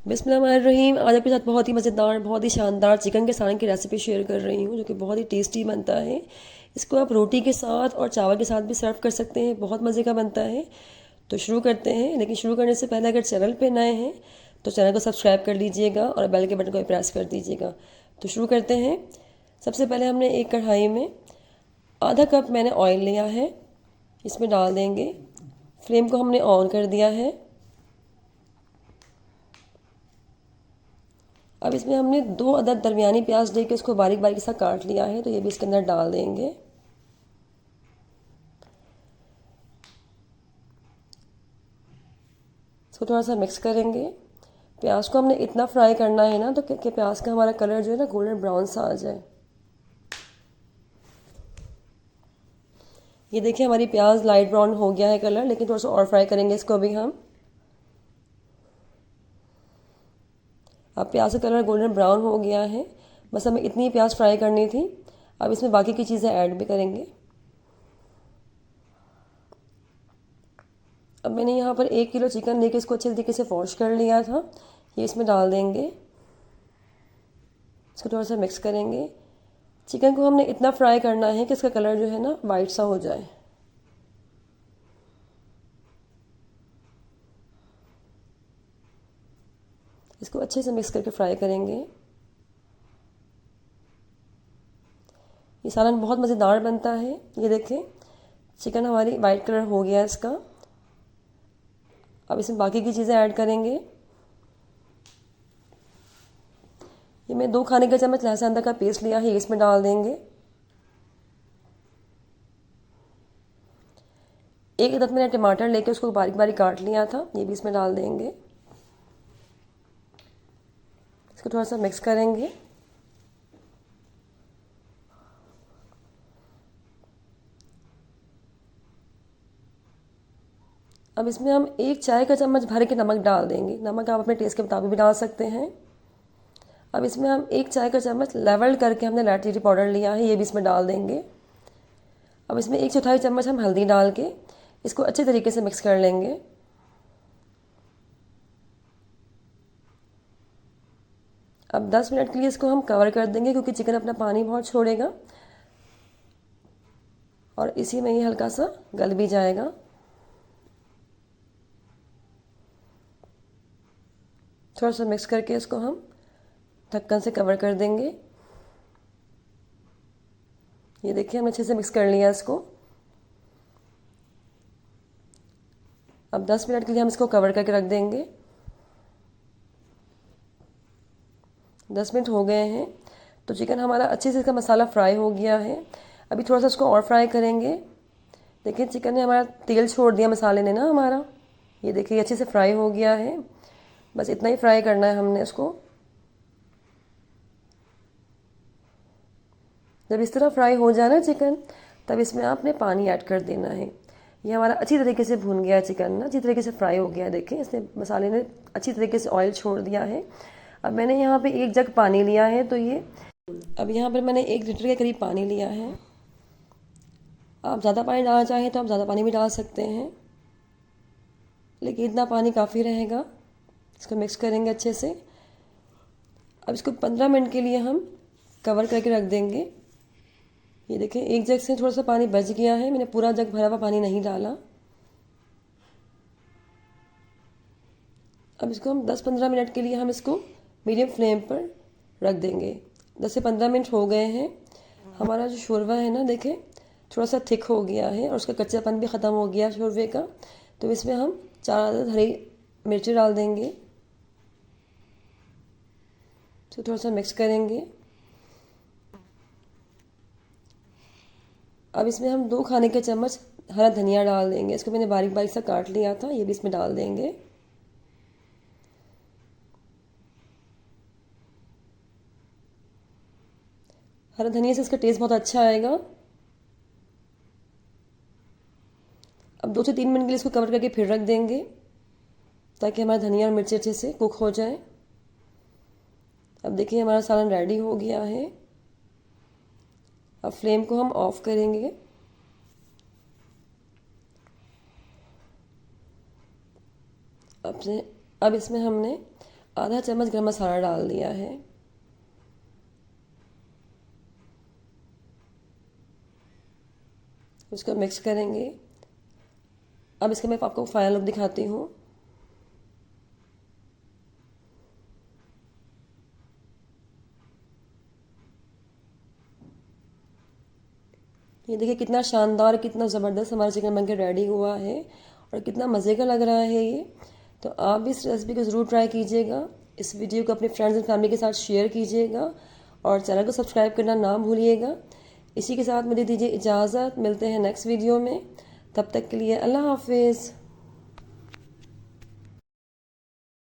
बिस्मिल्लाहिर्रहमानिर्रहीम। आज आपके साथ बहुत ही मज़ेदार, बहुत ही शानदार चिकन के सालन की रेसिपी शेयर कर रही हूँ, जो कि बहुत ही टेस्टी बनता है। इसको आप रोटी के साथ और चावल के साथ भी सर्व कर सकते हैं, बहुत मज़े का बनता है। तो शुरू करते हैं, लेकिन शुरू करने से पहले अगर चैनल पे नए हैं तो चैनल को सब्सक्राइब कर लीजिएगा और बेल के बटन को भी प्रेस कर दीजिएगा। तो शुरू करते हैं। सबसे पहले हमने एक कढ़ाई में आधा कप मैंने ऑयल लिया है, इसमें डाल देंगे। फ्लेम को हमने ऑन कर दिया है। अब इसमें हमने 2 अदद दरमियानी प्याज लेके इसको बारीक बारीक सा काट लिया है, तो ये भी इसके अंदर डाल देंगे। इसको थोड़ा सा मिक्स करेंगे। प्याज को हमने इतना फ्राई करना है ना, तो कि प्याज का हमारा कलर जो है ना गोल्डन ब्राउन सा आ जाए। ये देखिए हमारी प्याज लाइट ब्राउन हो गया है कलर, लेकिन थोड़ा सा और फ्राई करेंगे इसको अभी हम। अब प्याज का कलर गोल्डन ब्राउन हो गया है, बस हमें इतनी प्याज फ्राई करनी थी। अब इसमें बाकी की चीज़ें ऐड भी करेंगे। अब मैंने यहाँ पर 1 किलो चिकन लेके इसको अच्छे तरीके से वॉश कर लिया था, ये इसमें डाल देंगे। इसको थोड़ा सा मिक्स करेंगे। चिकन को हमने इतना फ्राई करना है कि इसका कलर जो है ना वाइट सा हो जाए। इसको अच्छे से मिक्स करके फ्राई करेंगे। ये सालन बहुत मज़ेदार बनता है। ये देखें चिकन हमारी वाइट कलर हो गया इसका। अब इसमें बाकी की चीज़ें ऐड करेंगे। ये मैं 2 खाने का चम्मच लहसुन अदरक का पेस्ट लिया है, ये इसमें डाल देंगे। एक अदद मैंने टमाटर लेके उसको बारीक बारीक काट लिया था, ये भी इसमें डाल देंगे। इसको थोड़ा सा मिक्स करेंगे। अब इसमें हम 1 चाय का चम्मच भर के नमक डाल देंगे। नमक आप अपने टेस्ट के मुताबिक भी डाल सकते हैं। अब इसमें हम 1 चाय का चम्मच लेवल करके हमने रेड चिली पाउडर लिया है, ये भी इसमें डाल देंगे। अब इसमें 1/4 चम्मच हम हल्दी डाल के इसको अच्छे तरीके से मिक्स कर लेंगे। अब 10 मिनट के लिए इसको हम कवर कर देंगे, क्योंकि चिकन अपना पानी बहुत छोड़ेगा और इसी में ये हल्का सा गल भी जाएगा। थोड़ा सा मिक्स करके इसको हम ढक्कन से कवर कर देंगे। ये देखिए हमने अच्छे से मिक्स कर लिया इसको। अब 10 मिनट के लिए हम इसको कवर करके रख देंगे। 10 मिनट हो गए हैं, तो चिकन हमारा अच्छे से इसका मसाला फ्राई हो गया है। अभी थोड़ा सा इसको और फ्राई करेंगे। देखिए चिकन ने हमारा तेल छोड़ दिया मसाले ने ना हमारा। ये देखिए अच्छे से फ्राई हो गया है। बस इतना ही फ्राई करना है हमने इसको। जब इस तरह फ्राई हो जाए ना चिकन, तब इसमें आपने पानी ऐड कर देना है। ये हमारा अच्छी तरीके से भून गया है चिकन ना, अच्छी तरीके से फ्राई हो गया है। देखिए इसने मसाले ने अच्छी तरीके से ऑयल छोड़ दिया है। अब मैंने यहाँ पे 1 जग पानी लिया है, तो ये अब यहाँ पर मैंने 1 लीटर के करीब पानी लिया है। आप ज़्यादा पानी डालना चाहें तो आप ज़्यादा पानी भी डाल सकते हैं, लेकिन इतना पानी काफ़ी रहेगा। इसको मिक्स करेंगे अच्छे से। अब इसको 15 मिनट के लिए हम कवर करके रख देंगे। ये देखें 1 जग से थोड़ा सा पानी बच गया है, मैंने पूरा जग भरा हुआ पानी नहीं डाला। अब इसको हम 10-15 मिनट के लिए हम इसको मीडियम फ्लेम पर रख देंगे। 10 से 15 मिनट हो गए हैं। हमारा जो शोरबा है ना देखें थोड़ा सा थिक हो गया है और उसका कच्चापन भी ख़त्म हो गया शोरबे का। तो इसमें हम 4 अदद हरी मिर्ची डाल देंगे। तो थोड़ा सा मिक्स करेंगे। अब इसमें हम 2 खाने के चम्मच हरा धनिया डाल देंगे। इसको मैंने बारीक बारीक सा काट लिया था, ये भी इसमें डाल देंगे। हरा धनिया से इसका टेस्ट बहुत अच्छा आएगा। अब 2 से 3 मिनट के लिए इसको कवर करके फिर रख देंगे, ताकि हमारा धनिया और मिर्ची अच्छे से कुक हो जाए। अब देखिए हमारा सालन रेडी हो गया है। अब फ्लेम को हम ऑफ करेंगे। अब इसमें हमने आधा चम्मच गरम मसाला डाल दिया है। उसको मिक्स करेंगे। अब इसका मैं आपको फाइनल लुक दिखाती हूँ। ये देखिए कितना शानदार, कितना ज़बरदस्त हमारा चिकन बनके रेडी हुआ है और कितना मज़े का लग रहा है ये। तो आप भी इस रेसिपी को ज़रूर ट्राई कीजिएगा। इस वीडियो को अपने फ्रेंड्स एंड फैमिली के साथ शेयर कीजिएगा और चैनल को सब्सक्राइब करना ना भूलिएगा। इसी के साथ मुझे दीजिए इजाज़त, मिलते हैं नेक्स्ट वीडियो में। तब तक के लिए अल्लाह हाफिज़।